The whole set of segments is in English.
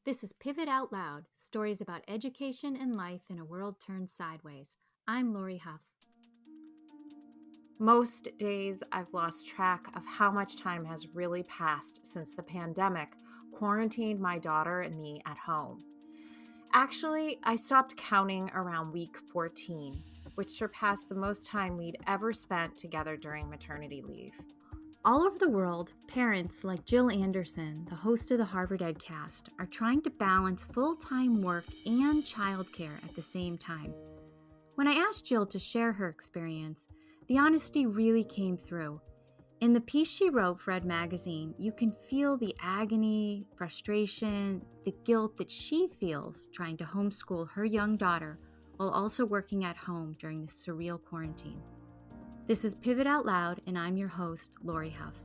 This is Pivot Out Loud, stories about education and life in a world turned sideways. I'm Lori Huff. Most days I've lost track of how much time has really passed since the pandemic quarantined my daughter and me at home. Actually, I stopped counting around week 14, which surpassed the most time we'd ever spent together during maternity leave. All over the world, parents like Jill Anderson, the host of the Harvard EdCast, are trying to balance full-time work and childcare at the same time. When I asked Jill to share her experience, the honesty really came through. In the piece she wrote for Ed Magazine, you can feel the agony, frustration, the guilt that she feels trying to homeschool her young daughter while also working at home during this surreal quarantine. This is Pivot Out Loud, and I'm your host, Lori Huff.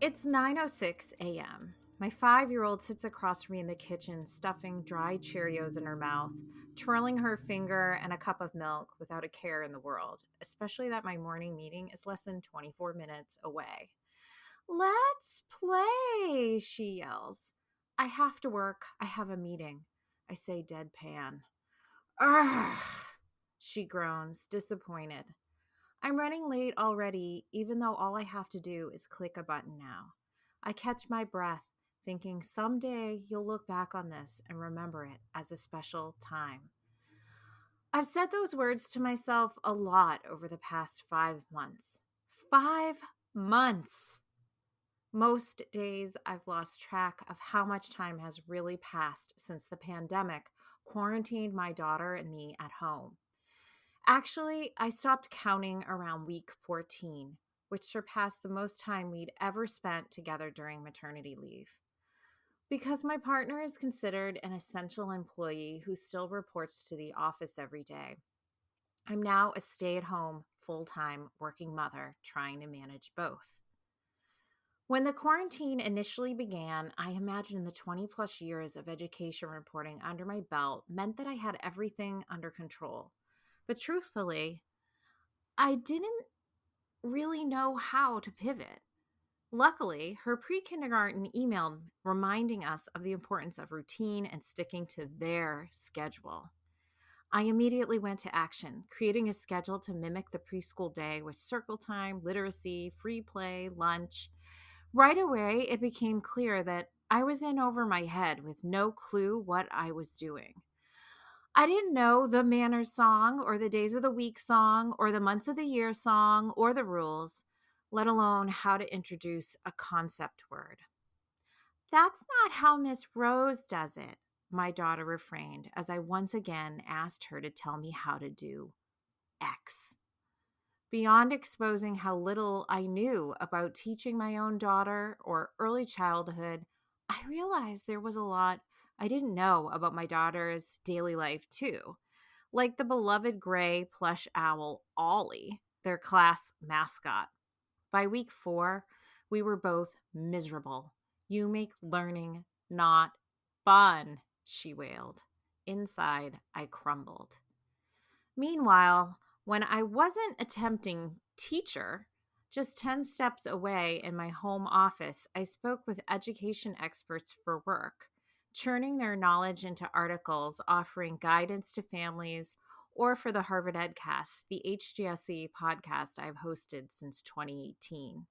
It's 9:06 a.m. My 5-year-old sits across from me in the kitchen, stuffing dried Cheerios in her mouth, twirling her finger and a cup of milk without a care in the world, especially that my morning meeting is less than 24 minutes away. "Let's play," she yells. "I have to work. I have a meeting," I say deadpan. "Ugh," she groans, disappointed. I'm running late already, even though all I have to do is click a button now. I catch my breath, thinking someday you'll look back on this and remember it as a special time. I've said those words to myself a lot over the past 5 months. 5 months! Most days I've lost track of how much time has really passed since the pandemic quarantined my daughter and me at home. Actually, I stopped counting around week 14, which surpassed the most time we'd ever spent together during maternity leave. Because my partner is considered an essential employee who still reports to the office every day, I'm now a stay-at-home, full-time working mother trying to manage both. When the quarantine initially began, I imagined the 20 plus years of education reporting under my belt meant that I had everything under control. But truthfully, I didn't really know how to pivot. Luckily, her pre-kindergarten emailed reminding us of the importance of routine and sticking to their schedule. I immediately went to action, creating a schedule to mimic the preschool day with circle time, literacy, free play, lunch. Right away, it became clear that I was in over my head with no clue what I was doing. I didn't know the manners song or the days of the week song or the months of the year song or the rules, let alone how to introduce a concept word. "That's not how Miss Rose does it," my daughter refrained as I once again asked her to tell me how to do X. Beyond exposing how little I knew about teaching my own daughter or early childhood, I realized there was a lot I didn't know about my daughter's daily life, too. Like the beloved gray plush owl, Ollie, their class mascot. By week 4, we were both miserable. "You make learning not fun," she wailed. Inside, I crumbled. Meanwhile, when I wasn't attempting teacher, just 10 steps away in my home office, I spoke with education experts for work, churning their knowledge into articles offering guidance to families, or for the Harvard EdCast, the HGSE podcast I've hosted since 2018.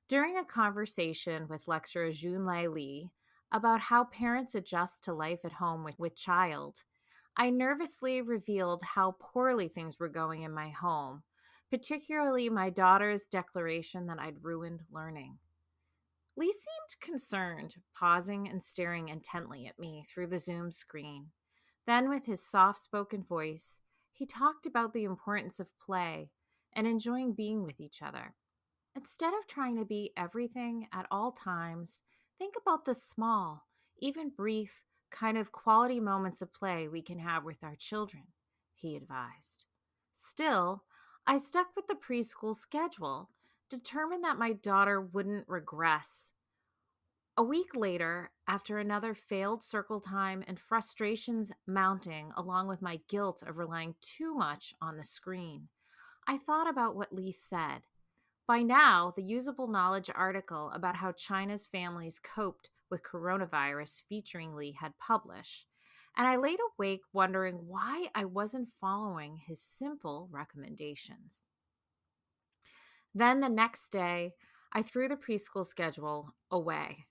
During a conversation with lecturer Junlei Lee about how parents adjust to life at home with child, I nervously revealed how poorly things were going in my home, particularly my daughter's declaration that I'd ruined learning. Lee seemed concerned, pausing and staring intently at me through the Zoom screen. Then, with his soft-spoken voice, he talked about the importance of play and enjoying being with each other. Instead of trying to be everything at all times, think about the small, even brief, kind of quality moments of play we can have with our children, he advised. Still, I stuck with the preschool schedule, determined that my daughter wouldn't regress. A week later, after another failed circle time and frustrations mounting along with my guilt of relying too much on the screen, I thought about what Lee said. By now, the usable knowledge article about how China's families coped with coronavirus featuring Lee had published, and I laid awake wondering why I wasn't following his simple recommendations. Then the next day, I threw the preschool schedule away.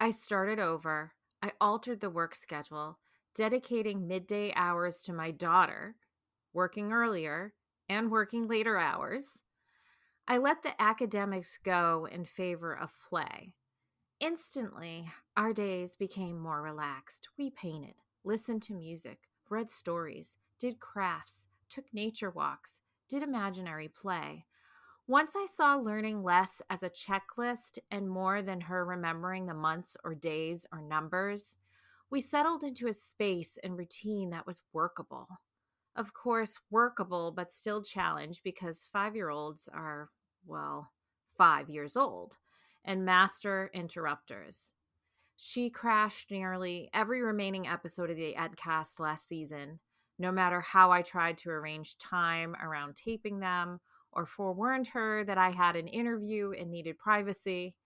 I started over. I altered the work schedule, dedicating midday hours to my daughter, working earlier and working later hours. I let the academics go in favor of play. Instantly, our days became more relaxed. We painted, listened to music, read stories, did crafts, took nature walks, did imaginary play. Once I saw learning less as a checklist and more than her remembering the months or days or numbers, we settled into a space and routine that was workable. Of course, workable, but still challenged because 5-year-olds are, well, 5 years old and master interrupters. She crashed nearly every remaining episode of the EdCast last season, no matter how I tried to arrange time around taping them or forewarned her that I had an interview and needed privacy.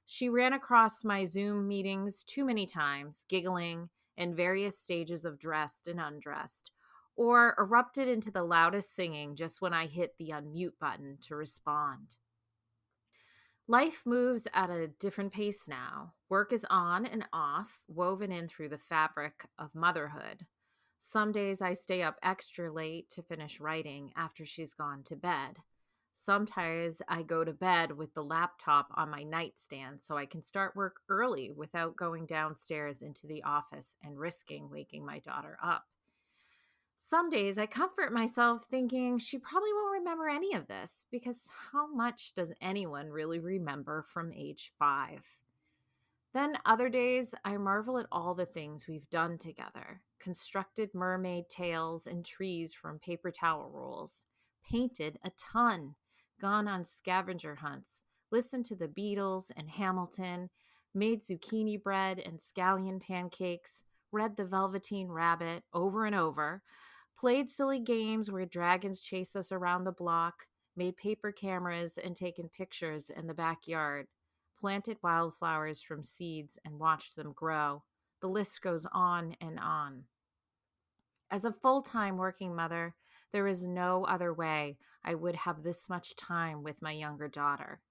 She ran across my Zoom meetings too many times, giggling in various stages of dressed and undressed, or erupted into the loudest singing just when I hit the unmute button to respond. Life moves at a different pace now. Work is on and off, woven in through the fabric of motherhood. Some days I stay up extra late to finish writing after she's gone to bed. Sometimes I go to bed with the laptop on my nightstand so I can start work early without going downstairs into the office and risking waking my daughter up. Some days I comfort myself thinking she probably won't remember any of this because how much does anyone really remember from age 5? Then other days I marvel at all the things we've done together: constructed mermaid tails and trees from paper towel rolls, painted a ton, gone on scavenger hunts, listened to the Beatles and Hamilton, made zucchini bread and scallion pancakes, read The Velveteen Rabbit over and over, played silly games where dragons chase us around the block, made paper cameras and taken pictures in the backyard, planted wildflowers from seeds and watched them grow. The list goes on and on. As a full-time working mother, there is no other way I would have this much time with my younger daughter.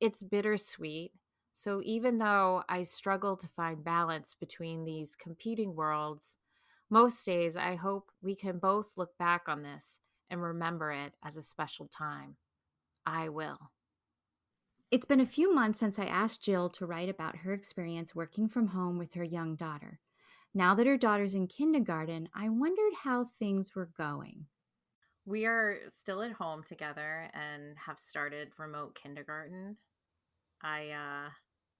It's bittersweet. So even though I struggle to find balance between these competing worlds, most days I hope we can both look back on this and remember it as a special time. I will. It's been a few months since I asked Jill to write about her experience working from home with her young daughter. Now that her daughter's in kindergarten, I wondered how things were going. We are still at home together and have started remote kindergarten. I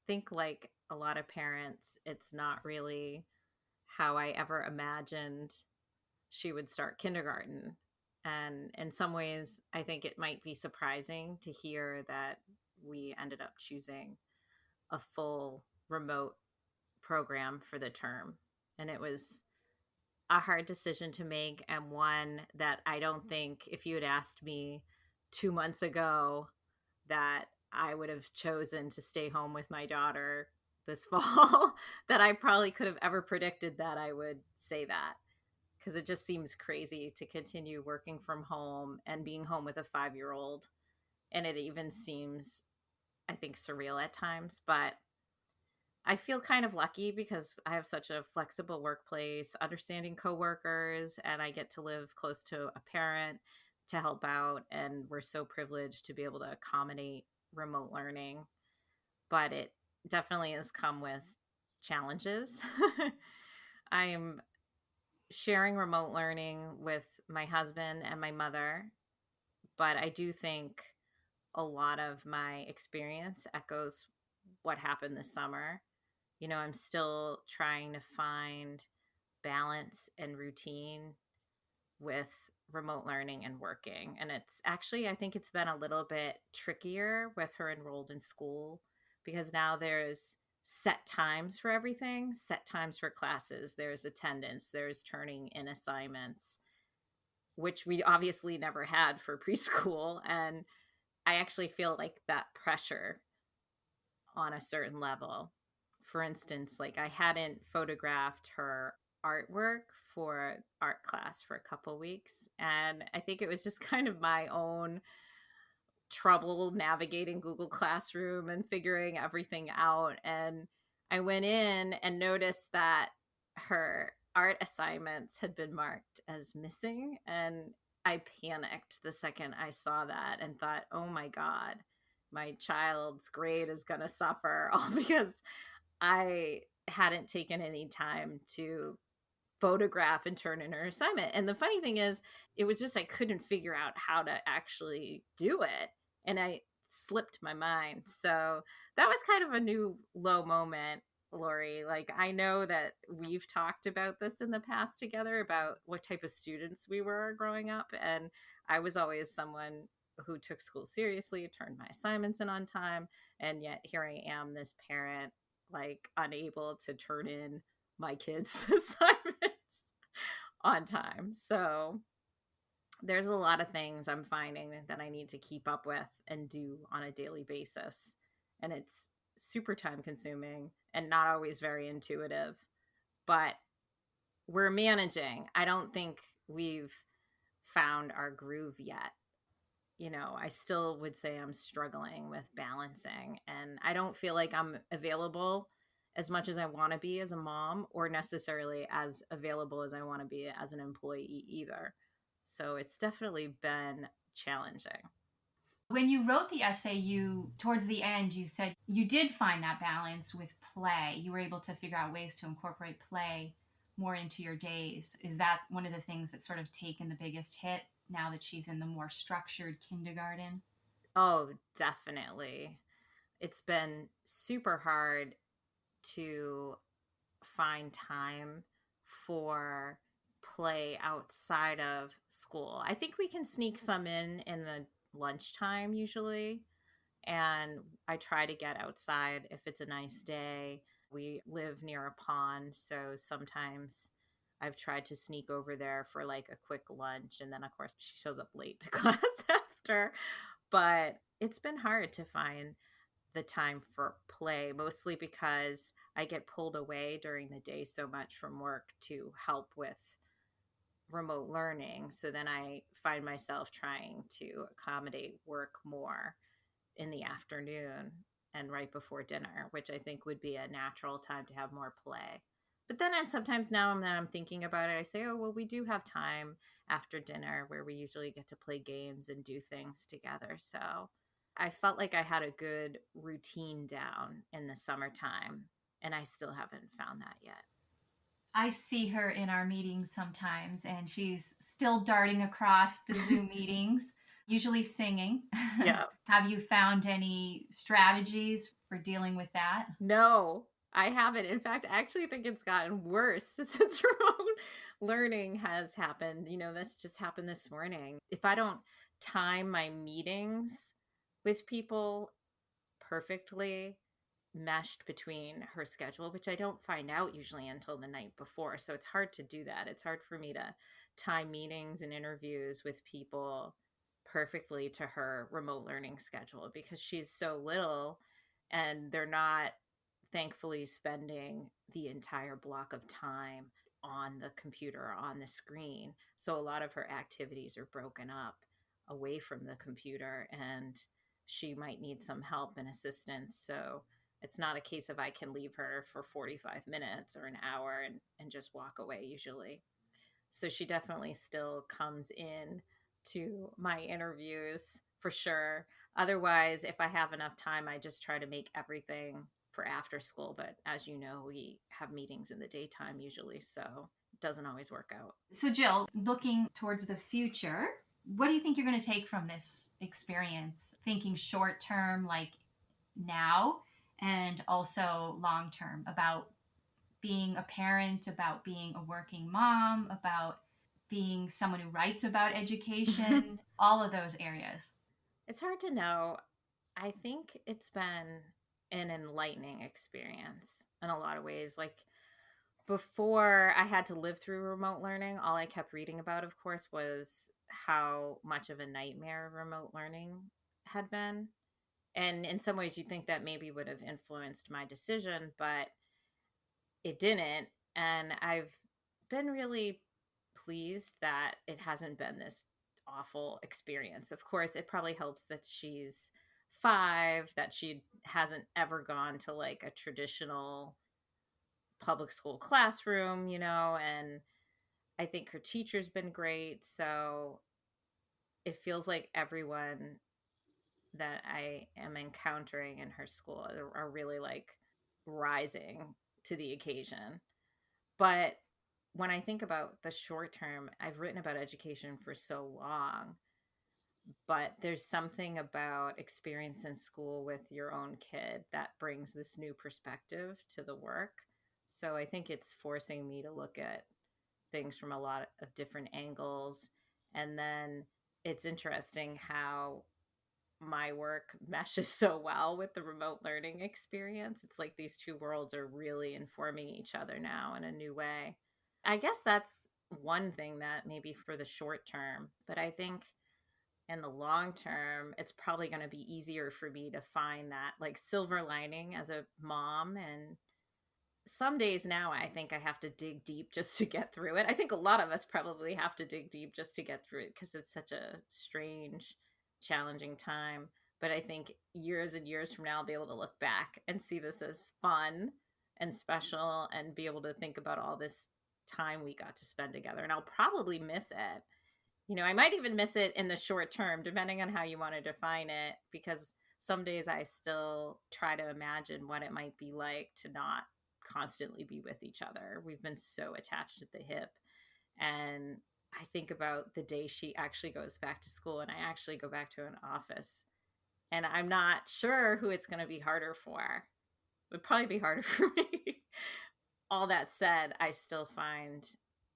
think, like a lot of parents, it's not really how I ever imagined she would start kindergarten. And in some ways, I think it might be surprising to hear that we ended up choosing a full remote program for the term. And it was a hard decision to make, and one that I don't think if you had asked me 2 months ago that I would have chosen to stay home with my daughter this fall, that I probably could have ever predicted that I would say that. Because it just seems crazy to continue working from home and being home with a 5-year-old. And it even seems, I think, surreal at times. But I feel kind of lucky because I have such a flexible workplace, understanding coworkers, and I get to live close to a parent to help out. And we're so privileged to be able to accommodate remote learning. But it definitely has come with challenges. I am sharing remote learning with my husband and my mother, but I do think a lot of my experience echoes what happened this summer. I'm still trying to find balance and routine with remote learning and working. And it's actually, I think it's been a little bit trickier with her enrolled in school because now there's set times for everything, set times for classes, there's attendance, there's turning in assignments, which we obviously never had for preschool. And I actually feel like that pressure on a certain level. For instance, like I hadn't photographed her artwork for art class for a couple weeks. And I think it was just kind of my own trouble navigating Google Classroom and figuring everything out. And I went in and noticed that her art assignments had been marked as missing. And I panicked the second I saw that and thought, oh my God, my child's grade is going to suffer all because I hadn't taken any time to photograph and turn in her assignment. And the funny thing is, it was just I couldn't figure out how to actually do it. And I slipped my mind. So that was kind of a new low moment, Lori. Like, I know that we've talked about this in the past together about what type of students we were growing up. And I was always someone who took school seriously, turned my assignments in on time. And yet here I am, this parent, like unable to turn in my kids' assignments on time. So there's a lot of things I'm finding that I need to keep up with and do on a daily basis. And it's super time consuming and not always very intuitive, but we're managing. I don't think we've found our groove yet. I still would say I'm struggling with balancing, and I don't feel like I'm available as much as I want to be as a mom, or necessarily as available as I want to be as an employee either. So it's definitely been challenging. When you wrote the essay, towards the end, you said you did find that balance with play. You were able to figure out ways to incorporate play more into your days. Is that one of the things that's sort of taken the biggest hit now that she's in the more structured kindergarten? Oh, definitely. It's been super hard to find time for play outside of school. I think we can sneak some in the lunchtime usually, and I try to get outside if it's a nice day. We live near a pond, so sometimes I've tried to sneak over there for like a quick lunch, and then of course she shows up late to class after. But it's been hard to find the time for play, mostly because I get pulled away during the day so much from work to help with remote learning. So then I find myself trying to accommodate work more in the afternoon and right before dinner, which I think would be a natural time to have more play. But then sometimes now that I'm thinking about it, I say, oh, well, we do have time after dinner where we usually get to play games and do things together. So I felt like I had a good routine down in the summertime, and I still haven't found that yet. I see her in our meetings sometimes, and she's still darting across the Zoom meetings, usually singing. Yeah. Have you found any strategies for dealing with that? No, I haven't. In fact, I actually think it's gotten worse since remote learning has happened. This just happened this morning. If I don't time my meetings with people perfectly meshed between her schedule, which I don't find out usually until the night before. So it's hard to do that. It's hard for me to time meetings and interviews with people perfectly to her remote learning schedule because she's so little and they're not thankfully spending the entire block of time on the computer, on the screen. So a lot of her activities are broken up away from the computer, and she might need some help and assistance. So it's not a case of I can leave her for 45 minutes or an hour and just walk away usually. So she definitely still comes in to my interviews for sure. Otherwise, if I have enough time, I just try to make everything for after school. But as you know, we have meetings in the daytime usually, so it doesn't always work out. So, Jill, looking towards the future, what do you think you're going to take from this experience? Thinking short term, like now, and also long term about being a parent, about being a working mom, about being someone who writes about education, all of those areas. It's hard to know. I think it's been an enlightening experience in a lot of ways. Like before I had to live through remote learning, all I kept reading about, of course, was how much of a nightmare remote learning had been. And in some ways, you think that maybe would have influenced my decision, but it didn't. And I've been really pleased that it hasn't been this awful experience. Of course, it probably helps that she's 5, that she hasn't ever gone to like a traditional public school classroom, and I think her teacher's been great. So it feels like everyone that I am encountering in her school are really like rising to the occasion. But when I think about the short term, I've written about education for so long, but there's something about experience in school with your own kid that brings this new perspective to the work. So I think it's forcing me to look at things from a lot of different angles. And then it's interesting how my work meshes so well with the remote learning experience. It's like these two worlds are really informing each other now in a new way. I guess that's one thing that maybe for the short term, but I think in the long term, it's probably going to be easier for me to find that like silver lining as a mom. And some days now, I think I have to dig deep just to get through it. I think a lot of us probably have to dig deep just to get through it because it's such a strange, challenging time. But I think years and years from now, I'll be able to look back and see this as fun and special and be able to think about all this time we got to spend together. And I'll probably miss it. I might even miss it in the short term, depending on how you want to define it, because some days I still try to imagine what it might be like to not constantly be with each other. We've been so attached at the hip. And I think about the day she actually goes back to school and I actually go back to an office. And I'm not sure who it's going to be harder for. It would probably be harder for me. All that said, I still find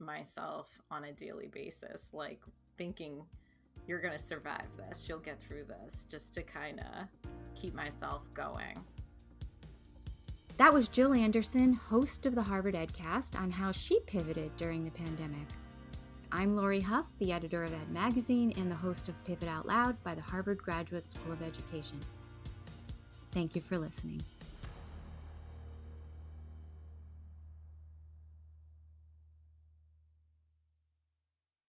myself on a daily basis, like thinking, you're going to survive this. You'll get through this, just to kind of keep myself going. That was Jill Anderson, host of the Harvard EdCast, on how she pivoted during the pandemic. I'm Lori Huff, the editor of Ed Magazine and the host of Pivot Out Loud by the Harvard Graduate School of Education. Thank you for listening.